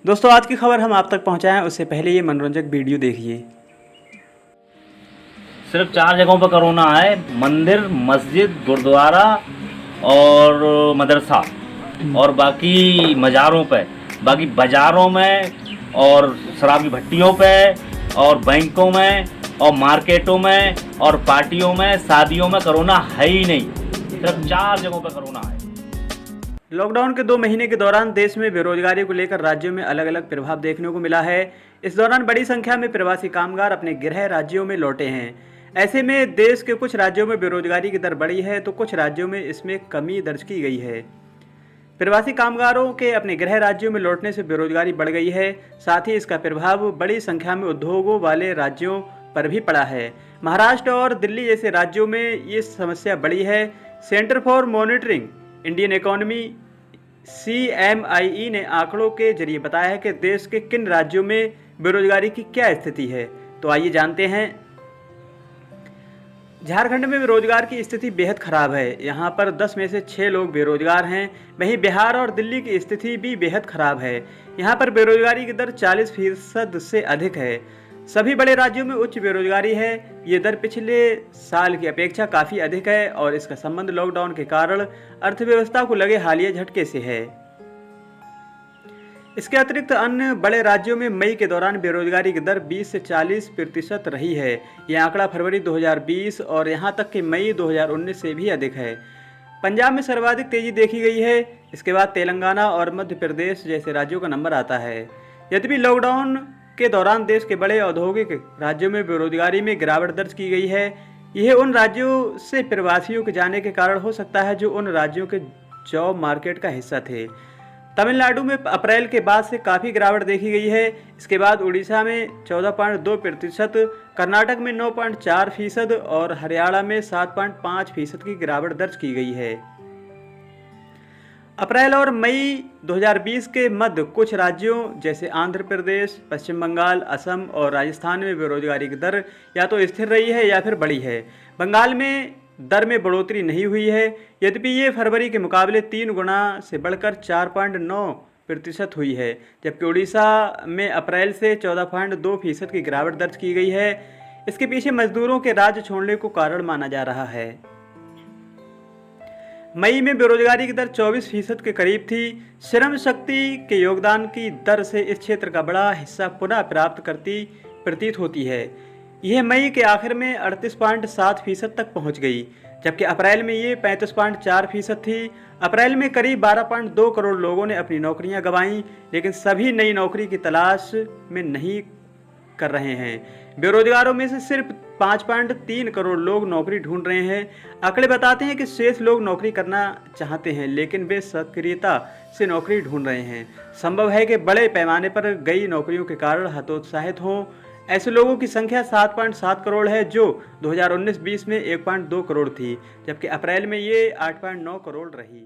दोस्तों आज की खबर हम आप तक पहुंचाएं उससे पहले ये मनोरंजक वीडियो देखिए। सिर्फ 4 जगहों पर कोरोना है, मंदिर, मस्जिद, गुरुद्वारा और मदरसा, और बाकी मज़ारों पे, बाकी बाज़ारों में और शराबी भट्टियों पे और बैंकों में और मार्केटों में और पार्टियों में, शादियों में कोरोना है ही नहीं। सिर्फ 4 जगहों पर कोरोना है। लॉकडाउन के 2 महीने के दौरान देश में बेरोजगारी को लेकर राज्यों में अलग अलग प्रभाव देखने को मिला है। इस दौरान बड़ी संख्या में प्रवासी कामगार अपने गृह राज्यों में लौटे हैं। ऐसे में देश के कुछ राज्यों में बेरोजगारी की दर बढ़ी है तो कुछ राज्यों में इसमें कमी दर्ज की गई है। प्रवासी कामगारों के अपने गृह राज्यों में लौटने से बेरोजगारी बढ़ गई है, साथ ही इसका प्रभाव बड़ी संख्या में उद्योगों वाले राज्यों पर भी पड़ा है। महाराष्ट्र और दिल्ली जैसे राज्यों में ये समस्या बढ़ी है। Centre for monitoring Indian economy CMIE ने आंकड़ों के जरिए बताया है कि देश के किन राज्यों में बेरोजगारी की क्या स्थिति है। तो आइए जानते हैं। झारखंड में बेरोजगार की स्थिति बेहद खराब है। यहां पर 10 में से 6 लोग बेरोजगार हैं। वहीं बिहार और दिल्ली की स्थिति भी बेहद खराब है। यहां पर बेरोजगारी की दर 40% से अधिक है। सभी बड़े राज्यों में उच्च बेरोजगारी है। ये दर पिछले साल की अपेक्षा काफ़ी अधिक है और इसका संबंध लॉकडाउन के कारण अर्थव्यवस्था को लगे हालिया झटके से है। इसके अतिरिक्त अन्य बड़े राज्यों में मई के दौरान बेरोजगारी की दर 20 से 40% रही है। यह आंकड़ा फरवरी 2020 और यहां तक कि मई 2019 से भी अधिक है। पंजाब में सर्वाधिक तेजी देखी गई है। इसके बाद तेलंगाना और मध्य प्रदेश जैसे राज्यों का नंबर आता है। यद्यपि लॉकडाउन के दौरान देश के बड़े औद्योगिक राज्यों में बेरोजगारी में गिरावट दर्ज की गई है। यह उन राज्यों से प्रवासियों के जाने के कारण हो सकता है जो उन राज्यों के जॉब मार्केट का हिस्सा थे। तमिलनाडु में अप्रैल के बाद से काफ़ी गिरावट देखी गई है। इसके बाद उड़ीसा में 14.2%, कर्नाटक में 9.4% और हरियाणा में 7.5% की गिरावट दर्ज की गई है। अप्रैल और मई 2020 के मध्य कुछ राज्यों जैसे आंध्र प्रदेश, पश्चिम बंगाल, असम और राजस्थान में बेरोजगारी की दर या तो स्थिर रही है या फिर बढ़ी है। बंगाल में दर में बढ़ोतरी नहीं हुई है, यद्यपि ये फरवरी के मुकाबले 3 गुना से बढ़कर 4.9% हुई है। जबकि उड़ीसा में अप्रैल से 14.2% की गिरावट दर्ज की गई है। इसके पीछे मजदूरों के राज्य छोड़ने को कारण माना जा रहा है। मई में बेरोजगारी की दर 24% के करीब थी। श्रम शक्ति के योगदान की दर से इस क्षेत्र का बड़ा हिस्सा पुनः प्राप्त करती प्रतीत होती है। यह मई के आखिर में 38.7% तक पहुंच गई, जबकि अप्रैल में ये 35.4% थी। अप्रैल में करीब 12.2 करोड़ लोगों ने अपनी नौकरियां गंवाईं, लेकिन सभी नई नौकरी की तलाश में नहीं कर रहे हैं। बेरोजगारों में से सिर्फ 5.3 करोड़ लोग नौकरी ढूंढ रहे हैं। आंकड़े बताते हैं कि शेष लोग नौकरी करना चाहते हैं, लेकिन वे सक्रियता से नौकरी ढूंढ रहे हैं। संभव है कि बड़े पैमाने पर गई नौकरियों के कारण हतोत्साहित हों। ऐसे लोगों की संख्या 7.7 करोड़ है, जो 2019-20 में 1.2 करोड़ थी, जबकि अप्रैल में ये 8.9 करोड़ रही।